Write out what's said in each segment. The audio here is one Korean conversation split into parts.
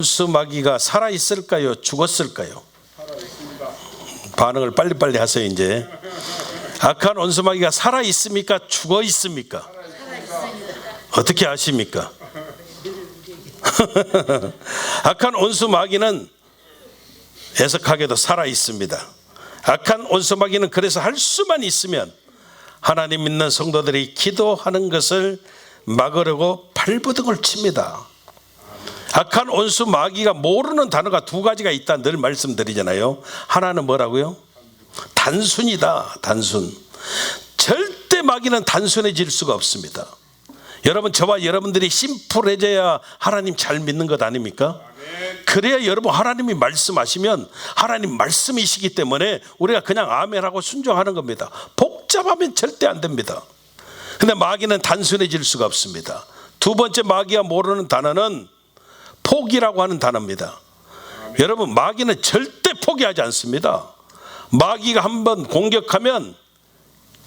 온수마귀가 살아있을까요? 죽었을까요? 살아있습니다. 반응을 빨리빨리 하세요. 이제 악한 온수마귀가 살아있습니까? 죽어있습니까? 어떻게 아십니까? 악한 온수마귀는 애석하게도 살아있습니다. 악한 온수마귀는 그래서 할 수만 있으면 하나님 믿는 성도들이 기도하는 것을 막으려고 발버둥을 칩니다. 악한 온수마귀가 모르는 단어가 두 가지가 있다 늘 말씀드리잖아요. 하나는 뭐라고요? 단순이다. 단순. 절대 마귀는 단순해질 수가 없습니다. 여러분, 저와 여러분들이 심플해져야 하나님 잘 믿는 것 아닙니까? 그래야 여러분 하나님이 말씀하시면 하나님 말씀이시기 때문에 우리가 그냥 아멘하고 순종하는 겁니다. 복잡하면 절대 안 됩니다. 근데 마귀는 단순해질 수가 없습니다. 두 번째 마귀가 모르는 단어는 포기라고 하는 단어입니다. 여러분, 마귀는 절대 포기하지 않습니다. 마귀가 한번 공격하면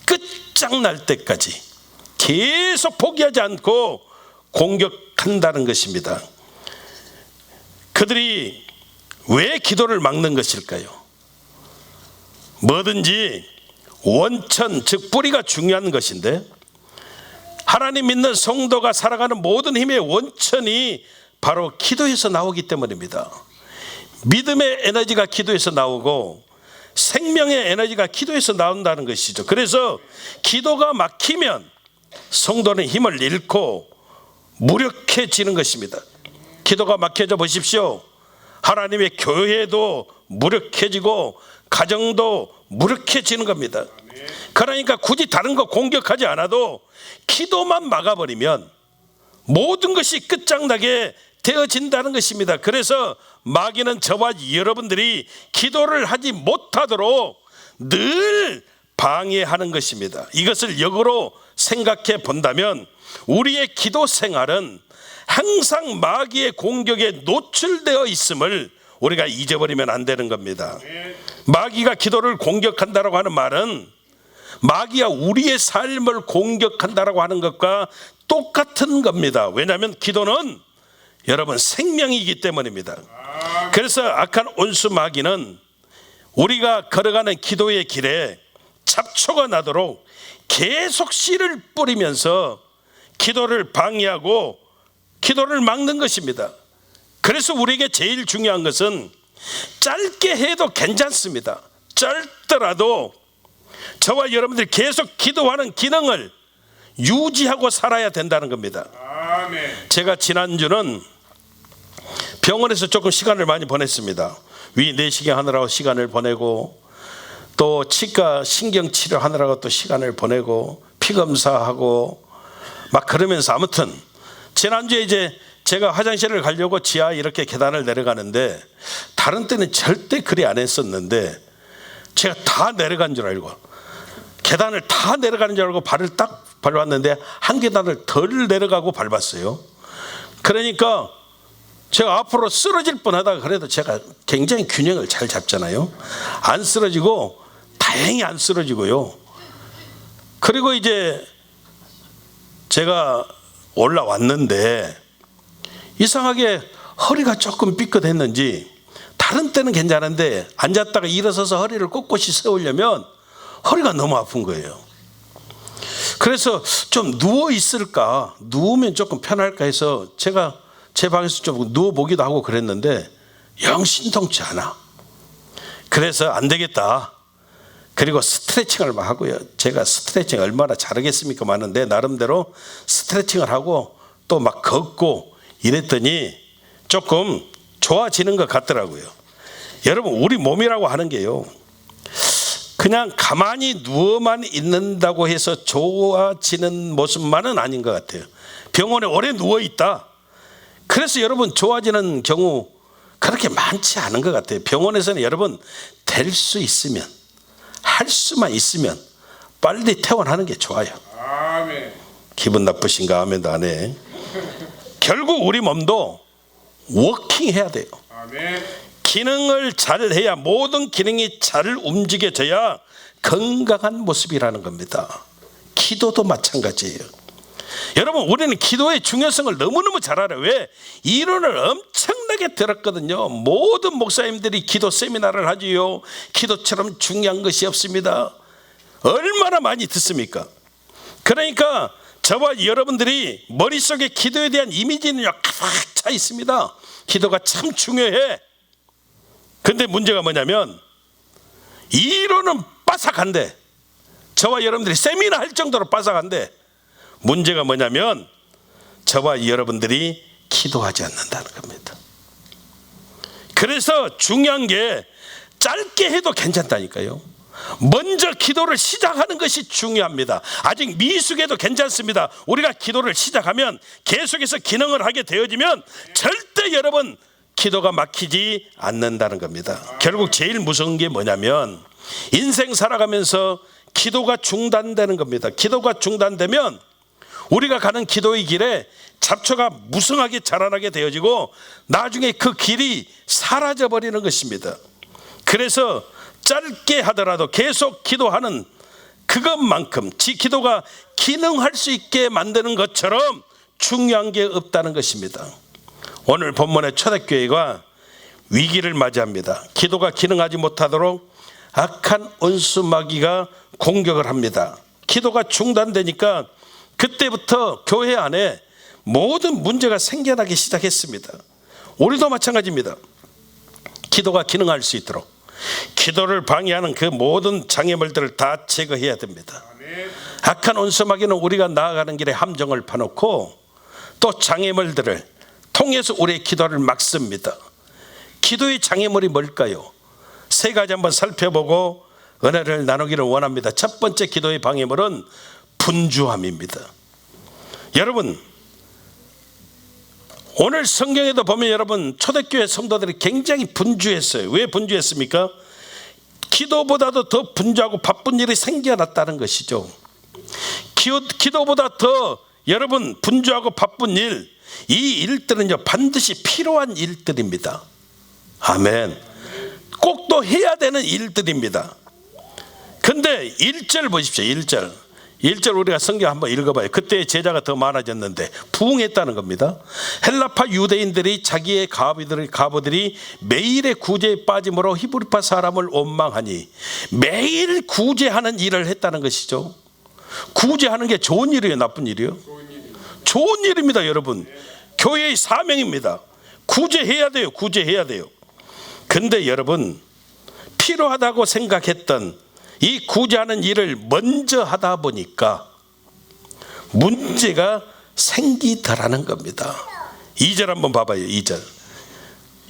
끝장날 때까지 계속 포기하지 않고 공격한다는 것입니다. 그들이 왜 기도를 막는 것일까요? 뭐든지 원천, 즉 뿌리가 중요한 것인데, 하나님 믿는 성도가 살아가는 모든 힘의 원천이 바로 기도에서 나오기 때문입니다. 믿음의 에너지가 기도에서 나오고 생명의 에너지가 기도에서 나온다는 것이죠. 그래서 기도가 막히면 성도는 힘을 잃고 무력해지는 것입니다. 기도가 막혀져 보십시오. 하나님의 교회도 무력해지고 가정도 무력해지는 겁니다. 그러니까 굳이 다른 거 공격하지 않아도 기도만 막아버리면 모든 것이 끝장나게 되어진다는 것입니다. 그래서 마귀는 저와 여러분들이 기도를 하지 못하도록 늘 방해하는 것입니다. 이것을 역으로 생각해 본다면 우리의 기도 생활은 항상 마귀의 공격에 노출되어 있음을 우리가 잊어버리면 안 되는 겁니다. 마귀가 기도를 공격한다고 하는 말은 마귀가 우리의 삶을 공격한다고 하는 것과 똑같은 겁니다. 왜냐하면 기도는 여러분 생명이기 때문입니다. 그래서 악한 온수 마귀는 우리가 걸어가는 기도의 길에 잡초가 나도록 계속 씨를 뿌리면서 기도를 방해하고 기도를 막는 것입니다. 그래서 우리에게 제일 중요한 것은 짧게 해도 괜찮습니다. 짧더라도 저와 여러분들이 계속 기도하는 기능을 유지하고 살아야 된다는 겁니다. 아멘. 제가 지난주는 병원에서 조금 시간을 많이 보냈습니다. 위 내시경 하느라고 시간을 보내고 또 치과 신경치료 하느라고 또 시간을 보내고 피검사하고 막 그러면서 아무튼 지난주에 이제 제가 화장실을 가려고 지하 이렇게 계단을 내려가는데 다른 때는 절대 그리 안 했었는데 제가 다 내려간 줄 알고 계단을 다 내려가는 줄 알고 발을 딱 밟았는데 한 계단을 덜 내려가고 밟았어요. 그러니까 제가 앞으로 쓰러질 뻔하다가 그래도 제가 굉장히 균형을 잘 잡잖아요. 안 쓰러지고 다행히 안 쓰러지고요. 그리고 이제 제가 올라왔는데 이상하게 허리가 조금 삐끗했는지 다른 때는 괜찮은데 앉았다가 일어서서 허리를 꼿꼿이 세우려면 허리가 너무 아픈 거예요. 그래서 좀 누워 있을까, 누우면 조금 편할까 해서 제가 제 방에서 좀 누워보기도 하고 그랬는데 영 신통치 않아. 그래서 안 되겠다. 그리고 스트레칭을 막 하고요. 제가 스트레칭 얼마나 잘하겠습니까? 많은데 나름대로 스트레칭을 하고 또 막 걷고 이랬더니 조금 좋아지는 것 같더라고요. 여러분, 우리 몸이라고 하는 게요, 그냥 가만히 누워만 있는다고 해서 좋아지는 모습만은 아닌 것 같아요. 병원에 오래 누워있다, 그래서 여러분 좋아지는 경우 그렇게 많지 않은 것 같아요. 병원에서는 여러분 될 수 있으면, 할 수만 있으면 빨리 퇴원하는 게 좋아요. 아멘. 기분 나쁘신가? 아멘도 안 해. 결국 우리 몸도 워킹해야 돼요. 아멘. 기능을 잘 해야, 모든 기능이 잘 움직여져야 건강한 모습이라는 겁니다. 기도도 마찬가지예요. 여러분, 우리는 기도의 중요성을 너무너무 잘 알아요. 왜? 이론을 엄청나게 들었거든요. 모든 목사님들이 기도 세미나를 하지요. 기도처럼 중요한 것이 없습니다. 얼마나 많이 듣습니까? 그러니까 저와 여러분들이 머릿속에 기도에 대한 이미지는 가득 차 있습니다. 기도가 참 중요해. 근데 문제가 뭐냐면 이론은 빠삭한데, 저와 여러분들이 세미나 할 정도로 빠삭한데, 문제가 뭐냐면 저와 여러분들이 기도하지 않는다는 겁니다. 그래서 중요한 게 짧게 해도 괜찮다니까요. 먼저 기도를 시작하는 것이 중요합니다. 아직 미숙해도 괜찮습니다. 우리가 기도를 시작하면 계속해서 기능을 하게 되어지면 절대 여러분 기도가 막히지 않는다는 겁니다. 결국 제일 무서운 게 뭐냐면 인생 살아가면서 기도가 중단되는 겁니다. 기도가 중단되면 우리가 가는 기도의 길에 잡초가 무성하게 자라나게 되어지고 나중에 그 길이 사라져 버리는 것입니다. 그래서 짧게 하더라도 계속 기도하는 그것만큼 기도가 기능할 수 있게 만드는 것처럼 중요한 게 없다는 것입니다. 오늘 본문의 초대교회가 위기를 맞이합니다. 기도가 기능하지 못하도록 악한 원수 마귀가 공격을 합니다. 기도가 중단되니까 그때부터 교회 안에 모든 문제가 생겨나기 시작했습니다. 우리도 마찬가지입니다. 기도가 기능할 수 있도록 기도를 방해하는 그 모든 장애물들을 다 제거해야 됩니다. 악한 원수 마귀는 우리가 나아가는 길에 함정을 파놓고 또 장애물들을 통해서 우리의 기도를 막습니다. 기도의 장애물이 뭘까요? 세 가지 한번 살펴보고 은혜를 나누기를 원합니다. 첫 번째 기도의 방해물은 분주함입니다. 여러분, 오늘 성경에도 보면 여러분 초대교회 성도들이 굉장히 분주했어요. 왜 분주했습니까? 기도보다도 더 분주하고 바쁜 일이 생겨났다는 것이죠. 기도보다 더 여러분 분주하고 바쁜 일, 이 일들은요 반드시 필요한 일들입니다. 아멘. 꼭 또 해야 되는 일들입니다. 근데 1절 보십시오. 1절 우리가 성경 한번 읽어봐요. 그때 제자가 더 많아졌는데 부흥했다는 겁니다. 헬라파 유대인들이 자기의 가부들이 매일의 구제에 빠짐으로 히브리파 사람을 원망하니, 매일 구제하는 일을 했다는 것이죠. 구제하는 게 좋은 일이에요, 나쁜 일이에요? 좋은 일입니다. 여러분, 교회의 사명입니다. 구제해야 돼요. 구제해야 돼요. 근데 여러분, 필요하다고 생각했던 이 구제하는 일을 먼저 하다 보니까 문제가 생기더라는 겁니다. 2절 한번 봐봐요. 2절.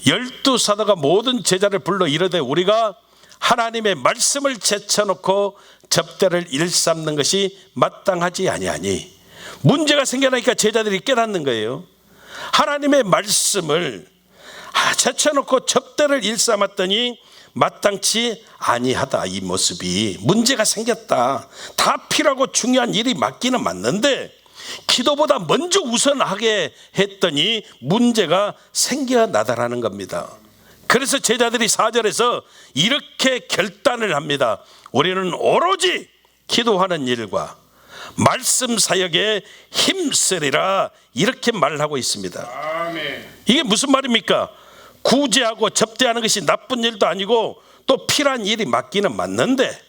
12사도가 모든 제자를 불러 이르되 우리가 하나님의 말씀을 제쳐놓고 접대를 일삼는 것이 마땅하지 아니하니. 문제가 생겨나니까 제자들이 깨닫는 거예요. 하나님의 말씀을 제쳐놓고 접대를 일삼았더니 마땅치 아니하다. 이 모습이 문제가 생겼다. 다 필요하고 중요한 일이 맞기는 맞는데 기도보다 먼저 우선하게 했더니 문제가 생겨나다라는 겁니다. 그래서 제자들이 4절에서 이렇게 결단을 합니다. 우리는 오로지 기도하는 일과 말씀 사역에 힘쓰리라, 이렇게 말을 하고 있습니다. 아멘. 이게 무슨 말입니까? 구제하고 접대하는 것이 나쁜 일도 아니고 또 필요한 일이 맞기는 맞는데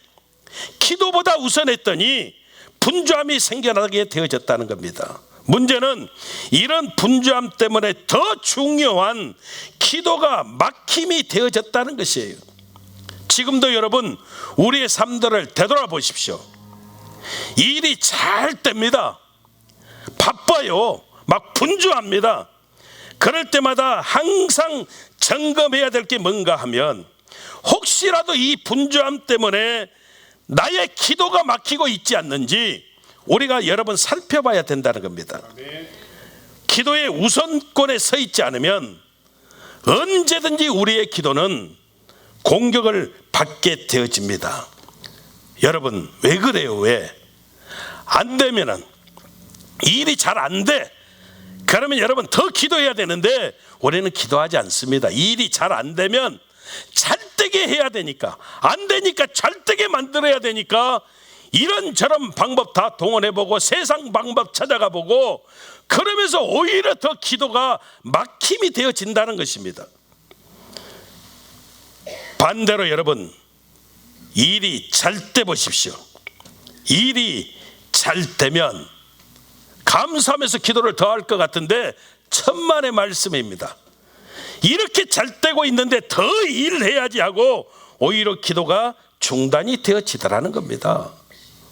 기도보다 우선했더니 분주함이 생겨나게 되어졌다는 겁니다. 문제는 이런 분주함 때문에 더 중요한 기도가 막힘이 되어졌다는 것이에요. 지금도 여러분 우리의 삶들을 되돌아보십시오. 일이 잘 됩니다. 바빠요. 막 분주합니다. 그럴 때마다 항상 점검해야 될 게 뭔가 하면 혹시라도 이 분주함 때문에 나의 기도가 막히고 있지 않는지 우리가 여러 번 살펴봐야 된다는 겁니다. 기도의 우선권에 서 있지 않으면 언제든지 우리의 기도는 공격을 받게 되어집니다. 여러분 왜 그래요? 왜? 안 되면은 일이 잘 안 돼. 그러면 여러분 더 기도해야 되는데 우리는 기도하지 않습니다. 일이 잘 안 되면 잘 되게 해야 되니까, 안 되니까 잘 되게 만들어야 되니까 이런저런 방법 다 동원해보고 세상 방법 찾아가보고 그러면서 오히려 더 기도가 막힘이 되어진다는 것입니다. 반대로 여러분, 일이 잘 돼 보십시오. 일이 잘 되면 감사하면서 기도를 더 할 것 같은데 천만의 말씀입니다. 이렇게 잘 되고 있는데 더 일을 해야지 하고 오히려 기도가 중단이 되어지더라는 겁니다.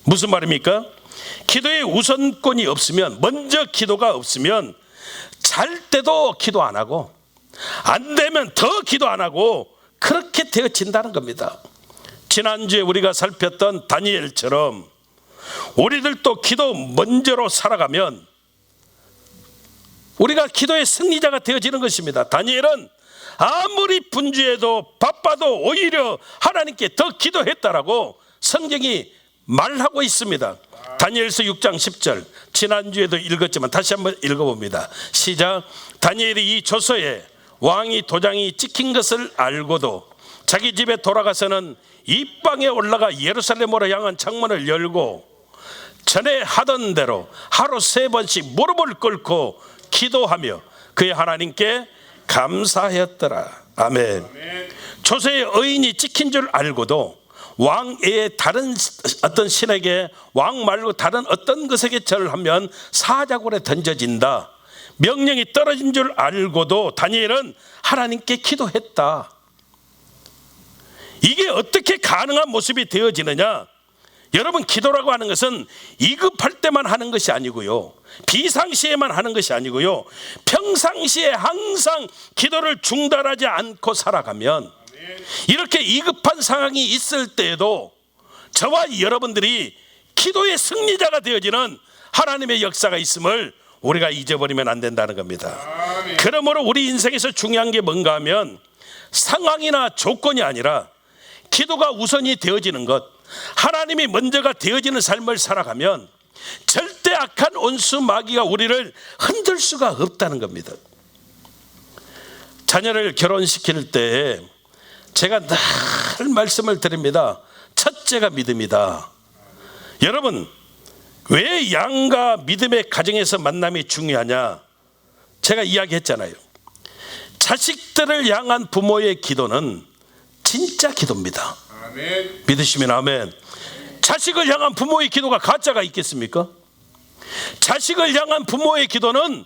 무슨 말입니까? 기도의 우선권이 없으면, 먼저 기도가 없으면 잘 때도 기도 안 하고 안 되면 더 기도 안 하고 그렇게 되어진다는 겁니다. 지난주에 우리가 살폈던 다니엘처럼 우리들도 기도 먼저로 살아가면 우리가 기도의 승리자가 되어지는 것입니다. 다니엘은 아무리 분주해도 바빠도 오히려 하나님께 더 기도했다라고 성경이 말하고 있습니다. 다니엘서 6장 10절, 지난주에도 읽었지만 다시 한번 읽어봅니다. 시작. 다니엘이 이 조서에 왕이 도장이 찍힌 것을 알고도 자기 집에 돌아가서는 입방에 올라가 예루살렘으로 향한 창문을 열고 전에 하던 대로 하루 3번씩 무릎을 꿇고 기도하며 그의 하나님께 감사하였더라. 아멘. 조서의 의인이 찍힌 줄 알고도 왕 외에 다른 어떤 신에게, 왕 말고 다른 어떤 것에게 절하면 사자굴에 던져진다, 명령이 떨어진 줄 알고도 다니엘은 하나님께 기도했다. 이게 어떻게 가능한 모습이 되어지느냐? 여러분, 기도라고 하는 것은 위급할 때만 하는 것이 아니고요, 비상시에만 하는 것이 아니고요, 평상시에 항상 기도를 중단하지 않고 살아가면 이렇게 위급한 상황이 있을 때에도 저와 여러분들이 기도의 승리자가 되어지는 하나님의 역사가 있음을 우리가 잊어버리면 안 된다는 겁니다. 그러므로 우리 인생에서 중요한 게 뭔가 하면 상황이나 조건이 아니라 기도가 우선이 되어지는 것, 하나님이 먼저가 되어지는 삶을 살아가면 절대 악한 온수 마귀가 우리를 흔들 수가 없다는 겁니다. 자녀를 결혼시킬 때 제가 늘 말씀을 드립니다. 첫째가 믿음이다. 여러분, 왜 양과 믿음의 가정에서 만남이 중요하냐? 제가 이야기했잖아요. 자식들을 향한 부모의 기도는 진짜 기도입니다. 아멘. 믿으시면 아멘. 자식을 향한 부모의 기도가 가짜가 있겠습니까? 자식을 향한 부모의 기도는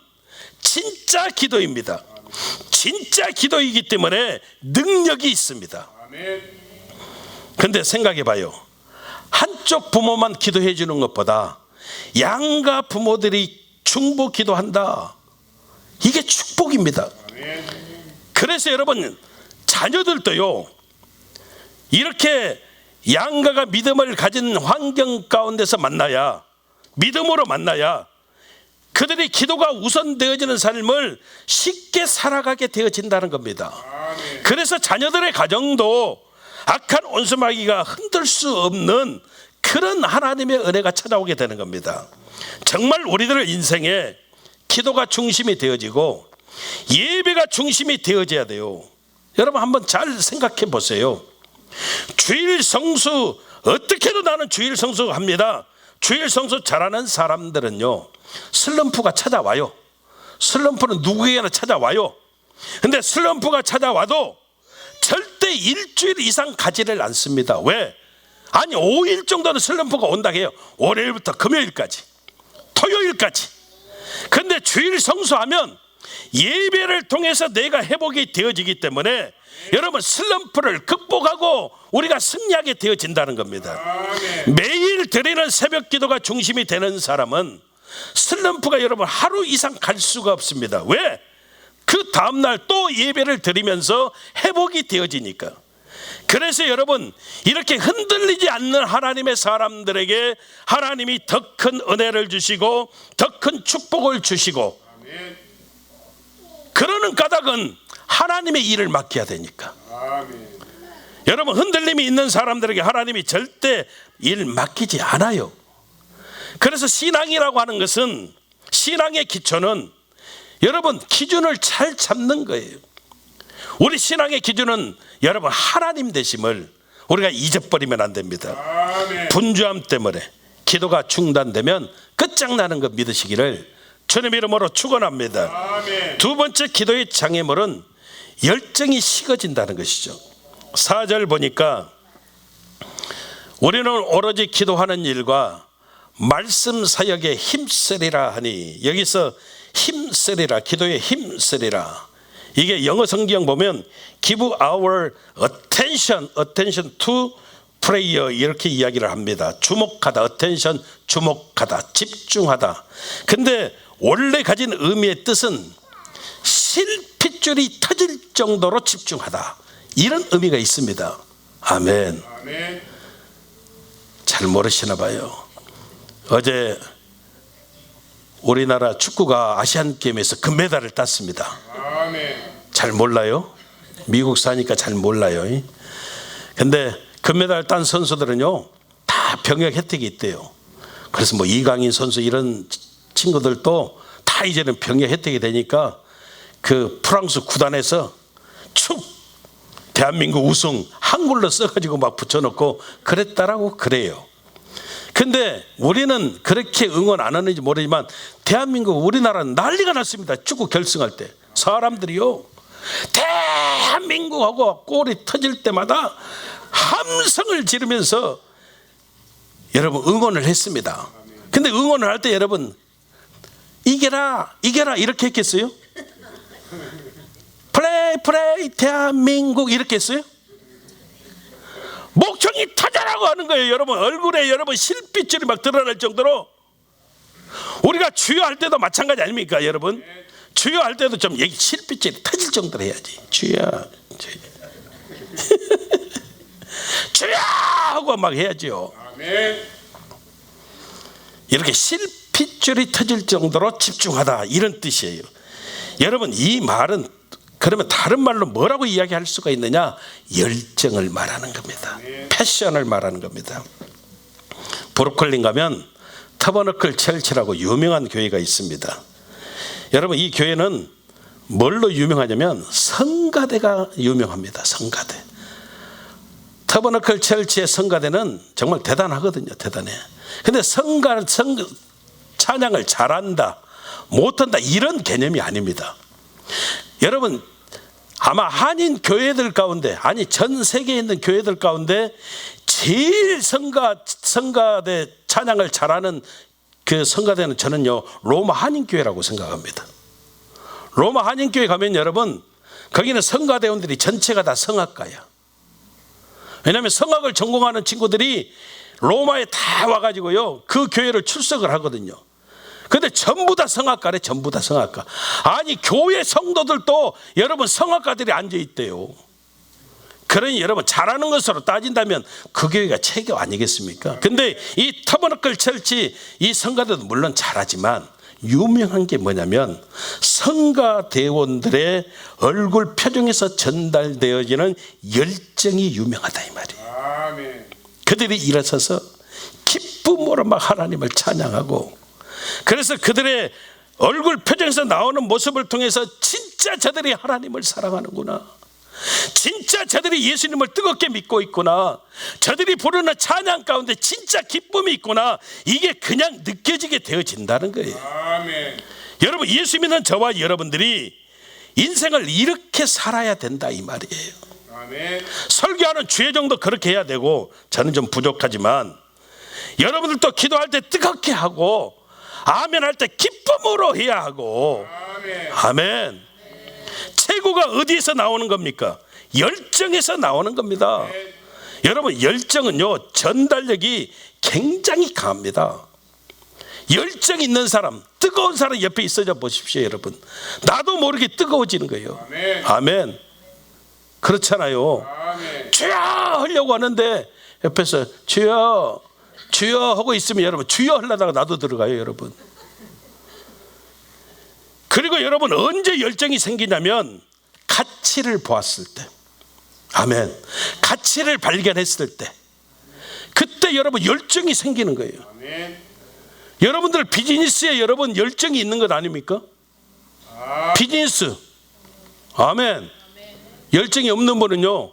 진짜 기도입니다. 진짜 기도이기 때문에 능력이 있습니다. 그런데 생각해 봐요. 한쪽 부모만 기도해 주는 것보다 양가 부모들이 중보 기도한다, 이게 축복입니다. 그래서 여러분, 자녀들도요, 이렇게 양가가 믿음을 가진 환경 가운데서 만나야, 믿음으로 만나야 그들이 기도가 우선되어지는 삶을 쉽게 살아가게 되어진다는 겁니다. 그래서 자녀들의 가정도 악한 온수마귀가 흔들 수 없는 그런 하나님의 은혜가 찾아오게 되는 겁니다. 정말 우리들의 인생에 기도가 중심이 되어지고 예배가 중심이 되어져야 돼요. 여러분, 한번 잘 생각해 보세요. 주일 성수, 어떻게도 나는 주일 성수 합니다. 주일 성수 잘하는 사람들은요, 슬럼프가 찾아와요. 슬럼프는 누구에게나 찾아와요. 근데 슬럼프가 찾아와도 절대 일주일 이상 가지를 않습니다. 왜? 아니, 5일 정도는 슬럼프가 온다고 해요. 월요일부터 금요일까지, 토요일까지. 근데 주일 성수하면 예배를 통해서 내가 회복이 되어지기 때문에 여러분, 슬럼프를 극복하고 우리가 승리하게 되어진다는 겁니다. 매일 드리는 새벽 기도가 중심이 되는 사람은 슬럼프가 여러분 하루 이상 갈 수가 없습니다. 왜? 그 다음날 또 예배를 드리면서 회복이 되어지니까. 그래서 여러분, 이렇게 흔들리지 않는 하나님의 사람들에게 하나님이 더 큰 은혜를 주시고 더 큰 축복을 주시고, 그러는 까닭은 하나님의 일을 맡겨야 되니까. 여러분, 흔들림이 있는 사람들에게 하나님이 절대 일 맡기지 않아요. 그래서 신앙이라고 하는 것은, 신앙의 기초는 여러분 기준을 잘 잡는 거예요. 우리 신앙의 기준은 여러분 하나님 되심을 우리가 잊어버리면 안 됩니다. 아멘. 분주함 때문에 기도가 중단되면 끝장나는 것 믿으시기를 주님 이름으로 축원합니다. 아멘. 두 번째 기도의 장애물은 열정이 식어진다는 것이죠. 4절 보니까 우리는 오로지 기도하는 일과 말씀 사역에 힘쓰리라 하니, 여기서 힘쓰리라, 기도에 힘쓰리라, 이게 영어 성경 보면 give our attention to prayer 이렇게 이야기를 합니다. 주목하다, attention, 주목하다, 집중하다. 근데 원래 가진 의미의 뜻은 실핏줄이 터질 정도로 집중하다, 이런 의미가 있습니다. 아멘. 아멘. 잘 모르시나 봐요. 어제 우리나라 축구가 아시안게임에서 금메달을 땄습니다. 아멘. 잘 몰라요? 미국 사니까 잘 몰라요. 근데 금메달 딴 선수들은요 다 병역 혜택이 있대요. 그래서 뭐 이강인 선수 이런 친구들도 다 이제는 병역 혜택이 되니까 그 프랑스 구단에서 축 대한민국 우승 한글로 써가지고 막 붙여놓고 그랬다라고 그래요. 근데 우리는 그렇게 응원 안 하는지 모르지만 대한민국, 우리나라는 난리가 났습니다. 축구 결승할 때 사람들이요 대한민국하고 골이 터질 때마다 함성을 지르면서 여러분 응원을 했습니다. 근데 응원을 할 때 여러분 이겨라 이겨라 이렇게 했겠어요? 플레이 대한민국 이렇게 했어요? 목청이 터져라고 하는 거예요. 여러분 얼굴에 여러분 실핏줄이 막 드러날 정도로. 우리가 주여 할 때도 마찬가지 아닙니까 여러분? 주여 할 때도 좀 여기 실핏줄이 터질 정도로 해야지. 주여 주여 하고 막 해야죠. 아멘. 이렇게 실핏줄이 터질 정도로 집중하다, 이런 뜻이에요. 여러분 이 말은 그러면 다른 말로 뭐라고 이야기할 수가 있느냐? 열정을 말하는 겁니다. 패션을 말하는 겁니다. 브루클린 가면 터버너클 철치라고 유명한 교회가 있습니다. 여러분 이 교회는 뭘로 유명하냐면 성가대가 유명합니다. 성가대. 터버너클 철치의 성가대는 정말 대단하거든요. 대단해. 근데 찬양을 잘한다 못한다 이런 개념이 아닙니다. 여러분 아마 한인 교회들 가운데, 아니 전 세계에 있는 교회들 가운데 제일 성가대 찬양을 잘하는 그 성가대는 저는요 로마 한인교회라고 생각합니다. 로마 한인교회 가면 여러분 거기는 성가대원들이 전체가 다 성악가야. 왜냐하면 성악을 전공하는 친구들이 로마에 다 와가지고요 그 교회를 출석을 하거든요. 근데 전부 다 성악가래. 전부 다 성악가. 아니 교회 성도들도 여러분 성악가들이 앉아있대요. 그러니 여러분 잘하는 것으로 따진다면 그 교회가 최고 아니겠습니까? 근데 이 터버너클 철치 이 성가대도 물론 잘하지만 유명한 게 뭐냐면 성가대원들의 얼굴 표정에서 전달되어지는 열정이 유명하다 이 말이에요. 아멘. 그들이 일어서서 기쁨으로 막 하나님을 찬양하고, 그래서 그들의 얼굴 표정에서 나오는 모습을 통해서 진짜 저들이 하나님을 사랑하는구나, 진짜 저들이 예수님을 뜨겁게 믿고 있구나, 저들이 부르는 찬양 가운데 진짜 기쁨이 있구나, 이게 그냥 느껴지게 되어진다는 거예요. 아멘. 여러분 예수 믿는 저와 여러분들이 인생을 이렇게 살아야 된다 이 말이에요. 아멘. 설교하는 주의 정도 그렇게 해야 되고, 저는 좀 부족하지만 여러분들도 기도할 때 뜨겁게 하고 아멘 할 때 기쁨으로 해야 하고. 아멘. 아멘. 최고가 어디에서 나오는 겁니까? 열정에서 나오는 겁니다. 여러분 열정은요 전달력이 굉장히 강합니다. 열정 있는 사람, 뜨거운 사람 옆에 있어져 보십시오. 여러분 나도 모르게 뜨거워지는 거예요. 아멘. 아멘. 그렇잖아요. 아멘. 주여 하려고 하는데 옆에서 주여 주여 하고 있으면 여러분 주여 하려다가 나도 들어가요. 여러분. 그리고 여러분 언제 열정이 생기냐면 가치를 보았을 때. 아멘. 가치를 발견했을 때, 그때 여러분 열정이 생기는 거예요. 아멘. 여러분들 비즈니스에 여러분 열정이 있는 것 아닙니까? 비즈니스. 아멘. 열정이 없는 분은요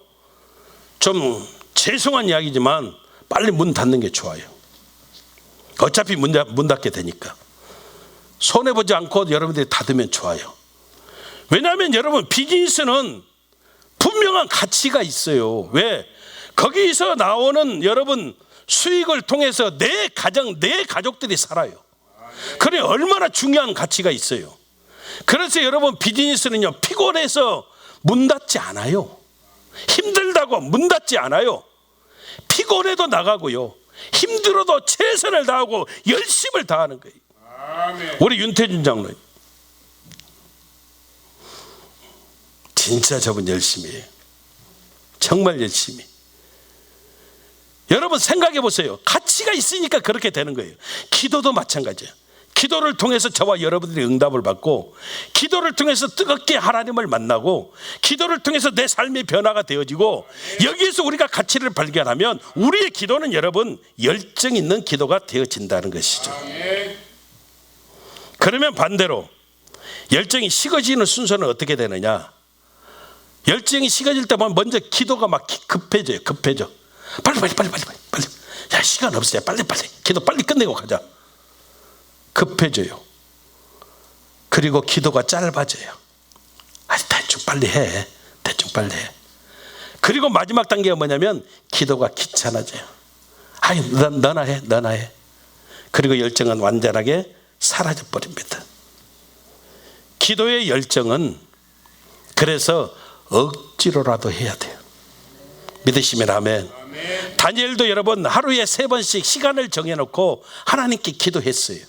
좀 죄송한 이야기지만 빨리 문 닫는 게 좋아요. 어차피 문 닫게 되니까. 손해보지 않고 여러분들이 닫으면 좋아요. 왜냐하면 여러분, 비즈니스는 분명한 가치가 있어요. 왜? 거기서 나오는 여러분 수익을 통해서 내 가정, 내 가족들이 살아요. 그래, 얼마나 중요한 가치가 있어요. 그래서 여러분, 비즈니스는요, 피곤해서 문 닫지 않아요. 힘들다고 문 닫지 않아요. 피곤해도 나가고요, 힘들어도 최선을 다하고 열심을 다하는 거예요. 아멘. 우리 윤태준 장로님 진짜 저분 열심히 해요. 정말 열심히. 여러분 생각해 보세요. 가치가 있으니까 그렇게 되는 거예요. 기도도 마찬가지예요. 기도를 통해서 저와 여러분들이 응답을 받고, 기도를 통해서 뜨겁게 하나님을 만나고, 기도를 통해서 내 삶의 변화가 되어지고, 여기에서 우리가 가치를 발견하면 우리의 기도는 여러분 열정 있는 기도가 되어진다는 것이죠. 아멘. 그러면 반대로 열정이 식어지는 순서는 어떻게 되느냐? 열정이 식어질 때 보면 먼저 기도가 막 급해져요. 급해져. 빨리. 야, 시간 없어요. 빨리. 기도 빨리 끝내고 가자. 급해져요. 그리고 기도가 짧아져요. 대충 빨리 해. 그리고 마지막 단계가 뭐냐면 기도가 귀찮아져요. 너나 해. 그리고 열정은 완전하게 사라져 버립니다. 기도의 열정은 그래서 억지로라도 해야 돼요. 믿으시면 아멘. 아멘. 다니엘도 여러분 하루에 3번씩 시간을 정해놓고 하나님께 기도했어요.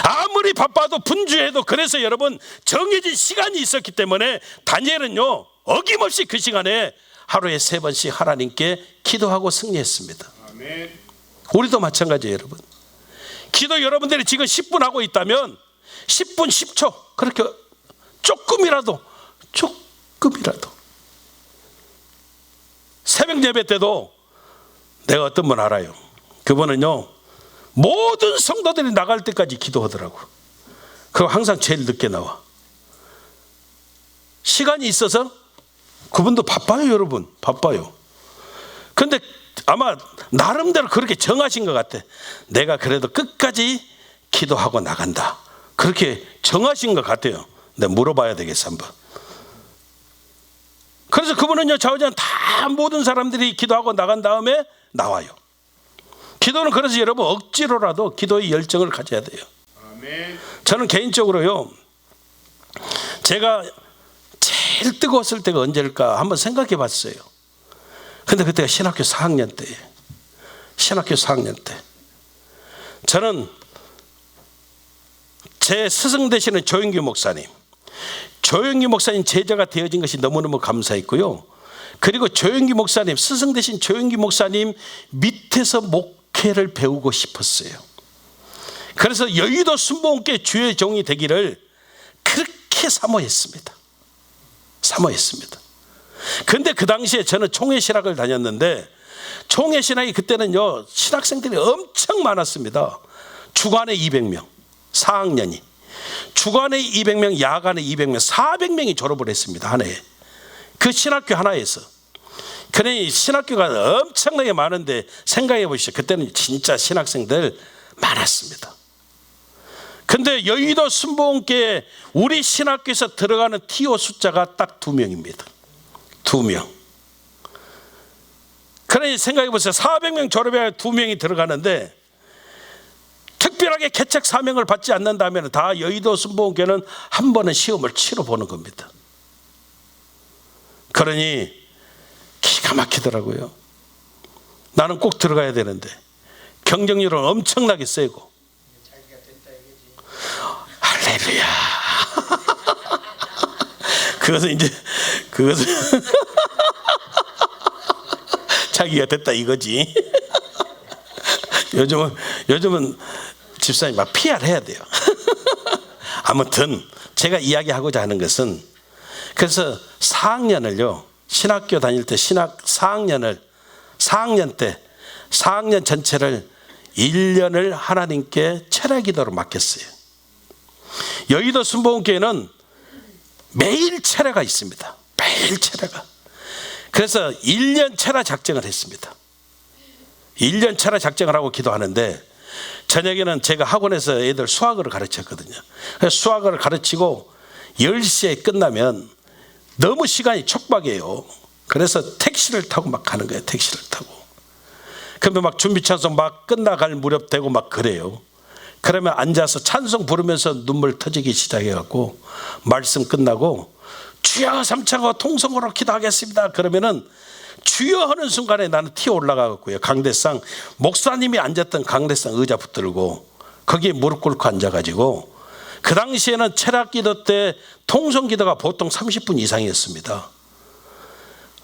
아무리 바빠도 분주해도, 그래서 여러분 정해진 시간이 있었기 때문에 다니엘은요 어김없이 그 시간에 하루에 3번씩 하나님께 기도하고 승리했습니다. 아멘. 우리도 마찬가지예요. 여러분, 기도 여러분들이 지금 10분 하고 있다면 10분 10초 그렇게 조금이라도 새벽 예배 때도 내가 어떤 분 알아요. 그분은요 모든 성도들이 나갈 때까지 기도하더라고. 그리고 항상 제일 늦게 나와. 시간이 있어서. 그분도 바빠요. 여러분 바빠요. 근데 아마 나름대로 그렇게 정하신 것 같아. 내가 그래도 끝까지 기도하고 나간다, 그렇게 정하신 것 같아요. 내가 물어봐야 되겠어 한번. 그래서 그분은요 좌우지간 다 모든 사람들이 기도하고 나간 다음에 나와요. 기도는 그래서 여러분 억지로라도 기도의 열정을 가져야 돼요. 아멘. 저는 개인적으로요, 제가 제일 뜨거웠을 때가 언제일까 한번 생각해 봤어요. 근데 그때가 신학교 4학년 때예요. 신학교 4학년 때 저는 제 스승 되시는 조영규 목사님 제자가 되어진 것이 너무너무 감사했고요. 그리고 조영규 목사님, 스승 되신 조영규 목사님 밑에서 목회를 배우고 싶었어요. 그래서 여의도 순복음교회 주의 종이 되기를 그렇게 사모했습니다. 근데 그 당시에 저는 총회신학을 다녔는데, 총회신학이 그때는요 신학생들이 엄청 많았습니다. 주간에 200명 4학년이, 주간에 200명, 야간에 200명, 400명이 졸업을 했습니다. 한 해에. 그 신학교 하나에서. 그러니 신학교가 엄청나게 많은데 생각해 보시죠. 그때는 진짜 신학생들 많았습니다. 근데 여의도 순복음교회 우리 신학교에서 들어가는 TO 숫자가 딱 2명입니다. 2명. 그러니 생각해 보세요. 400명 졸업해 2명이 들어가는데, 특별하게 개척 사명을 받지 않는다면 다 여의도 순복음교회는 한 번은 시험을 치러 보는 겁니다. 그러니 기가 막히더라고요. 나는 꼭 들어가야 되는데 경쟁률은 엄청나게 세고. 할렐루야. 그것은 자기가 됐다 이거지. 요즘은 집사님 막 PR 해야 돼요. 아무튼 제가 이야기하고자 하는 것은, 그래서 4학년을요 신학교 다닐 때 4학년 전체를 1년을 하나님께 철야 기도로 맡겼어요. 여의도 순복음교회는 매일 철야가 있습니다. 매일 철야가. 그래서 1년 철야 작정을 했습니다. 1년차라 작정을 하고 기도하는데 저녁에는 제가 학원에서 애들 수학을 가르쳤거든요. 그래서 수학을 가르치고 10시에 끝나면 너무 시간이 촉박해요. 그래서 택시를 타고 막 가는 거예요. 택시를 타고. 그러면 막 준비 찬송 막 끝나갈 무렵 되고 막 그래요. 그러면 앉아서 찬송 부르면서 눈물 터지기 시작해갖고 말씀 끝나고 주여 삼창과 통성으로 기도하겠습니다. 그러면은 주여 하는 순간에 나는 튀어 올라가고요. 강대상 목사님이 앉았던 강대상 의자 붙들고 거기에 무릎 꿇고 앉아가지고 그 당시에는 철학기도 때 통성기도가 보통 30분 이상이었습니다.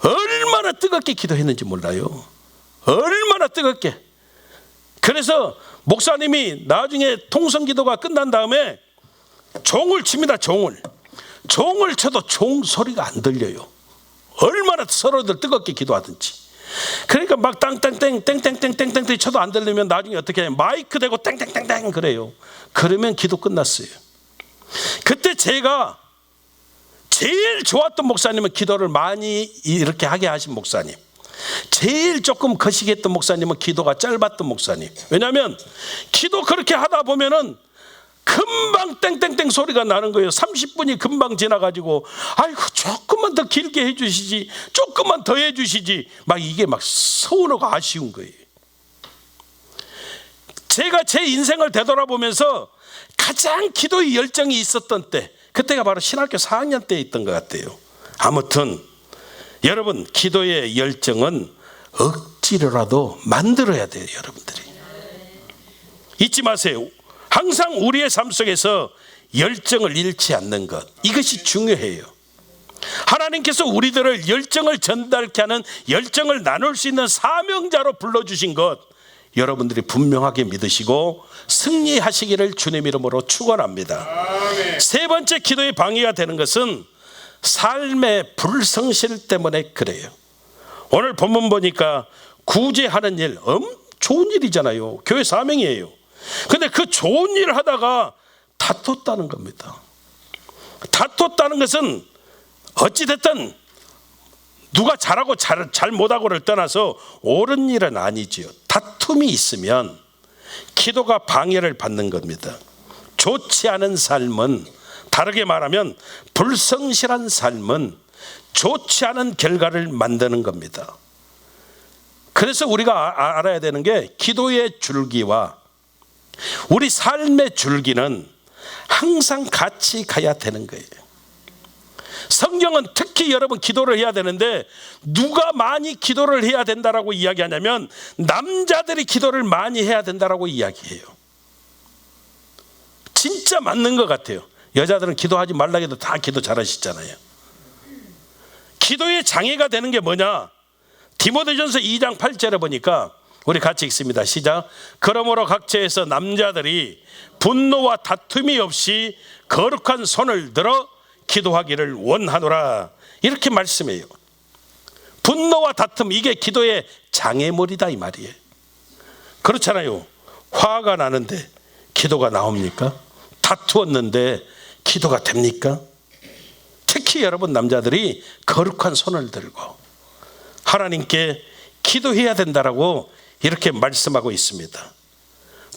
얼마나 뜨겁게 기도했는지 몰라요. 얼마나 뜨겁게. 그래서 목사님이 나중에 통성기도가 끝난 다음에 종을 칩니다. 종을 쳐도 종 소리가 안 들려요. 얼마나 서로들 뜨겁게 기도하든지. 그러니까 막 땅땅땡 땡땡땡땡땡 쳐도 안 들리면 나중에 어떻게 해요? 마이크 대고 땡땡땡땡 그래요. 그러면 기도 끝났어요. 그때 제가 제일 좋았던 목사님은 기도를 많이 이렇게 하게 하신 목사님, 제일 조금 거시기했던 목사님은 기도가 짧았던 목사님. 왜냐하면 기도 그렇게 하다 보면은 금방 땡땡땡 소리가 나는 거예요. 30분이 금방 지나가지고 아이고 조금만 더 길게 해주시지, 조금만 더 해주시지, 막 이게 막 서운하고 아쉬운 거예요. 제가 제 인생을 되돌아보면서 가장 기도의 열정이 있었던 때, 그때가 바로 신학교 4학년 때 있던 것 같아요. 아무튼 여러분, 기도의 열정은 억지로라도 만들어야 돼요. 여러분들이 잊지 마세요. 항상 우리의 삶 속에서 열정을 잃지 않는 것, 이것이 중요해요. 하나님께서 우리들을 열정을 전달케 하는, 열정을 나눌 수 있는 사명자로 불러주신 것, 여러분들이 분명하게 믿으시고 승리하시기를 주님 이름으로 축원합니다. 아멘. 세 번째 기도의 방해가 되는 것은 삶의 불성실 때문에 그래요. 오늘 본문 보니까 구제하는 일, 좋은 일이잖아요. 교회 사명이에요. 근데 그 좋은 일을 하다가 다퉜다는 겁니다. 다퉜다는 것은 어찌됐든 누가 잘하고 잘 못하고를 떠나서 옳은 일은 아니지요. 다툼이 있으면 기도가 방해를 받는 겁니다. 좋지 않은 삶은, 다르게 말하면 불성실한 삶은 좋지 않은 결과를 만드는 겁니다. 그래서 우리가 알아야 되는 게, 기도의 줄기와 우리 삶의 줄기는 항상 같이 가야 되는 거예요. 성경은 특히 여러분 기도를 해야 되는데, 누가 많이 기도를 해야 된다라고 이야기하냐면 남자들이 기도를 많이 해야 된다라고 이야기해요. 진짜 맞는 것 같아요. 여자들은 기도하지 말라 해도 다 기도 잘하시잖아요. 기도의 장애가 되는 게 뭐냐? 디모데전서 2장 8절에 보니까, 우리 같이 읽습니다. 시작. 그러므로 각처에서 남자들이 분노와 다툼이 없이 거룩한 손을 들어 기도하기를 원하노라, 이렇게 말씀해요. 분노와 다툼, 이게 기도의 장애물이다 이 말이에요. 그렇잖아요. 화가 나는데 기도가 나옵니까? 다투었는데 기도가 됩니까? 특히 여러분 남자들이 거룩한 손을 들고 하나님께 기도해야 된다라고 이렇게 말씀하고 있습니다.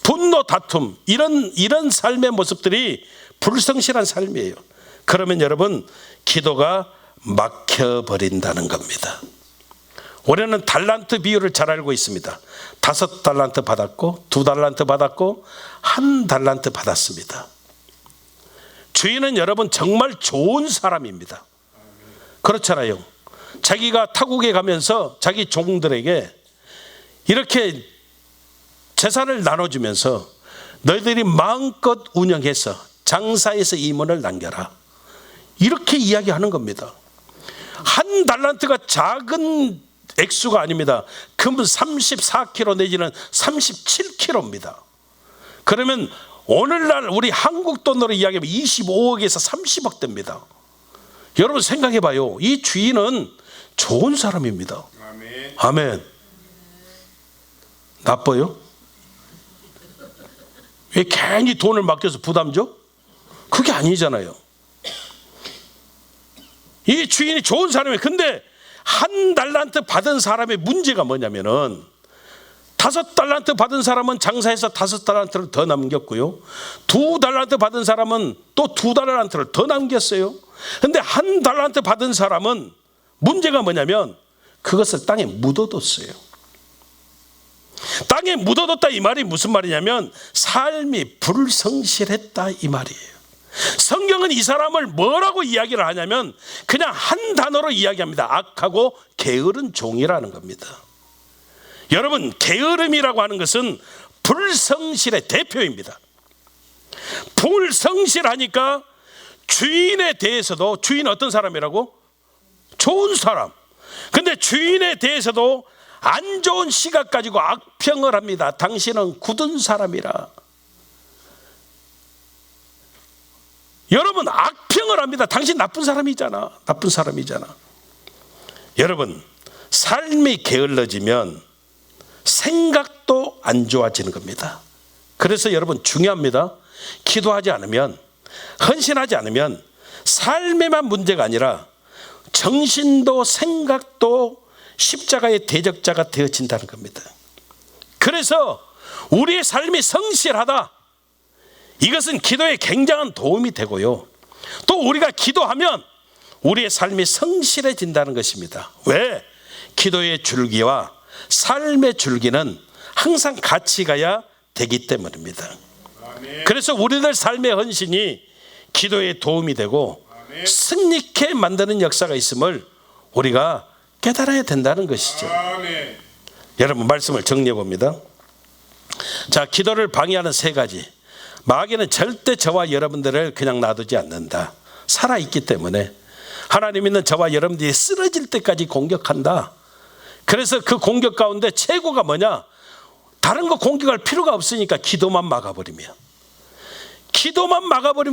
분노, 다툼, 이런 삶의 모습들이 불성실한 삶이에요. 그러면 여러분, 기도가 막혀버린다는 겁니다. 올해는 달란트 비율을 잘 알고 있습니다. 5달란트 받았고, 2달란트 받았고, 1달란트 받았습니다. 주인은 여러분 정말 좋은 사람입니다. 그렇잖아요. 자기가 타국에 가면서 자기 종들에게 이렇게 재산을 나눠주면서 너희들이 마음껏 운영해서 장사해서 이문을 남겨라, 이렇게 이야기하는 겁니다. 1달란트가 작은 액수가 아닙니다. 금은 34kg 내지는 37kg입니다. 그러면 오늘날 우리 한국 돈으로 이야기하면 25억에서 30억 됩니다. 여러분 생각해 봐요. 이 주인은 좋은 사람입니다. 아멘. 아멘. 나빠요? 왜 괜히 돈을 맡겨서 부담 줘? 그게 아니잖아요. 이 주인이 좋은 사람이에요. 근데 1달란트 받은 사람의 문제가 뭐냐면은 5달란트 받은 사람은 장사해서 5달란트를 더 남겼고요. 2달란트 받은 사람은 또 2달란트를 더 남겼어요. 근데 1달란트 받은 사람은 문제가 뭐냐면 그것을 땅에 묻어뒀어요. 땅에 묻어뒀다 이 말이 무슨 말이냐면 삶이 불성실했다 이 말이에요. 성경은 이 사람을 뭐라고 이야기를 하냐면 그냥 한 단어로 이야기합니다. 악하고 게으른 종이라는 겁니다. 여러분, 게으름이라고 하는 것은 불성실의 대표입니다. 불성실하니까 주인에 대해서도, 주인 어떤 사람이라고? 좋은 사람. 근데 주인에 대해서도 안 좋은 시각 가지고 악평을 합니다. 당신은 굳은 사람이라. 여러분, 악평을 합니다. 당신 나쁜 사람이잖아. 나쁜 사람이잖아. 여러분, 삶이 게을러지면 생각도 안 좋아지는 겁니다. 그래서 여러분 중요합니다. 기도하지 않으면, 헌신하지 않으면 삶에만 문제가 아니라 정신도 생각도 십자가의 대적자가 되어진다는 겁니다. 그래서 우리의 삶이 성실하다, 이것은 기도에 굉장한 도움이 되고요. 또 우리가 기도하면 우리의 삶이 성실해진다는 것입니다. 왜? 기도의 줄기와 삶의 줄기는 항상 같이 가야 되기 때문입니다. 그래서 우리들 삶의 헌신이 기도에 도움이 되고 승리케 만드는 역사가 있음을 우리가 깨달아야 된다는 것이죠. 여러분, 말씀을 정리해 봅니다. 자, 기도를 방해하는 3가지. 마귀는 절대 저와 여러분들을 그냥 놔두지 않는다. 살아있기 때문에 하나님 믿는 저와 여러분들이 쓰러질 때까지 공격한다. 그래서 그 공격 가운데 최고가 뭐냐? 다른 거 공격할 필요가 없으니까 기도만 막아버리면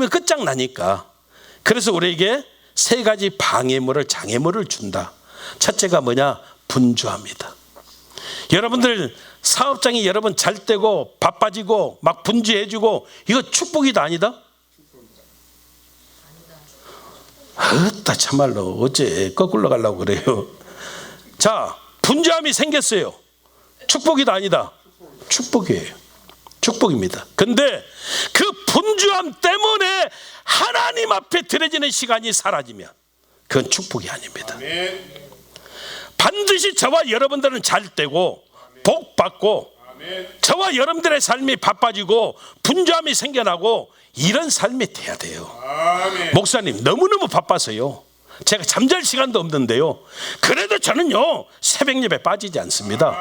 끝장나니까. 그래서 우리에게 3가지 방해물을, 장애물을 준다. 첫째가 뭐냐? 분주합니다. 여러분들 사업장이 여러분 잘 되고 바빠지고 막 분주해지고 이거 축복이다 아니다? 어따 참말로 어째 거꾸로 가려고 그래요. 자, 분주함이 생겼어요. 축복이다 아니다? 축복이에요. 축복입니다. 근데 그 분주함 때문에 하나님 앞에 드려지는 시간이 사라지면 그건 축복이 아닙니다. 반드시 저와 여러분들은 잘 되고 복 받고 저와 여러분들의 삶이 바빠지고 분주함이 생겨나고 이런 삶이 돼야 돼요. 목사님, 너무너무 바빠서요, 제가 잠잘 시간도 없는데요, 그래도 저는요 새벽 예배 빠지지 않습니다.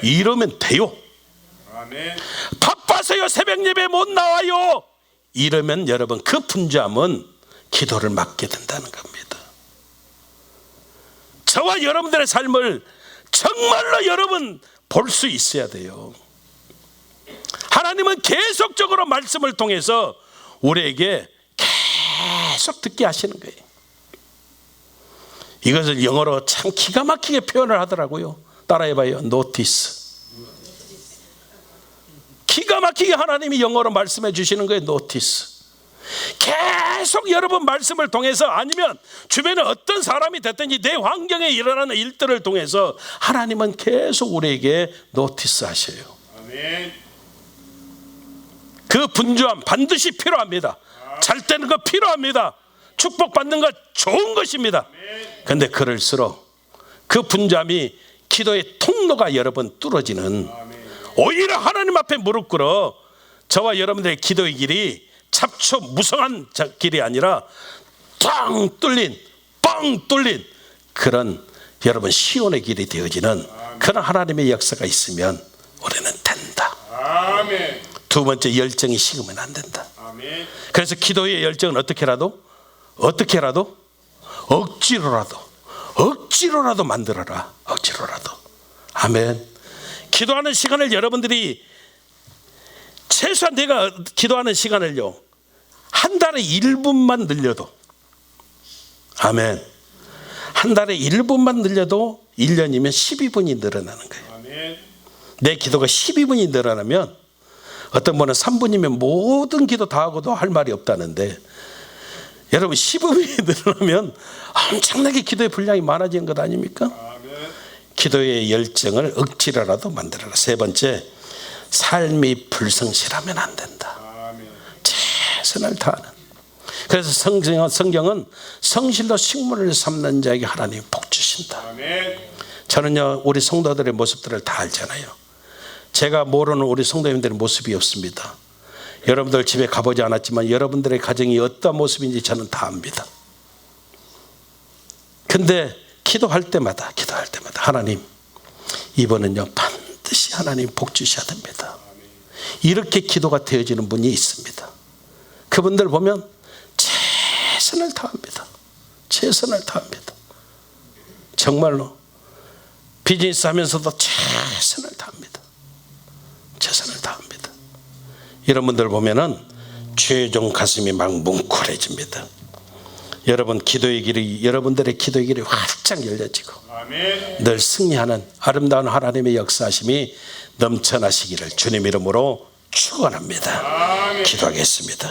이러면 돼요. 바빠서요 새벽 예배 못 나와요, 이러면 여러분 그 분주함은 기도를 막게 된다는 겁니다. 저와 여러분들의 삶을 정말로 여러분 볼 수 있어야 돼요. 하나님은 계속적으로 말씀을 통해서 우리에게 계속 듣게 하시는 거예요. 이것을 영어로 참 기가 막히게 표현을 하더라고요. 따라해봐요. 노티스. 기가 막히게 하나님이 영어로 말씀해 주시는 거예요. 노티스. 계속 여러분 말씀을 통해서, 아니면 주변에 어떤 사람이 됐든지 내 환경에 일어나는 일들을 통해서 하나님은 계속 우리에게 노티스 하셔요. 그 분주함 반드시 필요합니다. 잘 되는 거 필요합니다. 축복받는 거 좋은 것입니다. 그런데 그럴수록 그 분주함이 기도의 통로가 여러분 뚫어지는, 오히려 하나님 앞에 무릎 꿇어 저와 여러분들의 기도의 길이 잡초 무성한 길이 아니라 뻥 뚫린 그런 여러분 시온의 길이 되어지는 그런 하나님의 역사가 있으면 우리는 된다. 두 번째, 열정이 식으면 안 된다. 그래서 기도의 열정은 어떻게라도 억지로라도 만들어라. 억지로라도. 아멘. 기도하는 시간을 여러분들이 최소한 내가 기도하는 시간을요, 한 달에 1분만 늘려도, 아멘, 한 달에 1분만 늘려도 1년이면 12분이 늘어나는 거예요. 내 기도가 12분이 늘어나면 어떤 분은 3분이면 모든 기도 다 하고도 할 말이 없다는데, 여러분 15분이 늘어나면 엄청나게 기도의 분량이 많아지는 것 아닙니까? 기도의 열정을 억지로라도 만들어라. 세 번째, 삶이 불성실하면 안 된다. 아멘. 최선을 다하는. 그래서 성경은 성실로 식물을 삼는 자에게 하나님 복 주신다. 아멘. 저는요, 우리 성도들의 모습들을 다 알잖아요. 제가 모르는 우리 성도님들의 모습이 없습니다. 여러분들 집에 가보지 않았지만 여러분들의 가정이 어떤 모습인지 저는 다 압니다. 근데 기도할 때마다 하나님, 이번은요 반드시 하나님 복 주셔야 됩니다. 이렇게 기도가 되어지는 분이 있습니다. 그분들 보면 최선을 다합니다. 최선을 다합니다. 정말로 비즈니스 하면서도 최선을 다합니다. 최선을 다합니다. 이런 분들 보면은 최종 가슴이 막 뭉클해집니다. 여러분 기도의 길이, 여러분들의 기도의 길이 활짝 열려지고 아멘. 늘 승리하는 아름다운 하나님의 역사하심이 넘쳐나시기를 주님 이름으로 축원합니다. 아멘. 기도하겠습니다.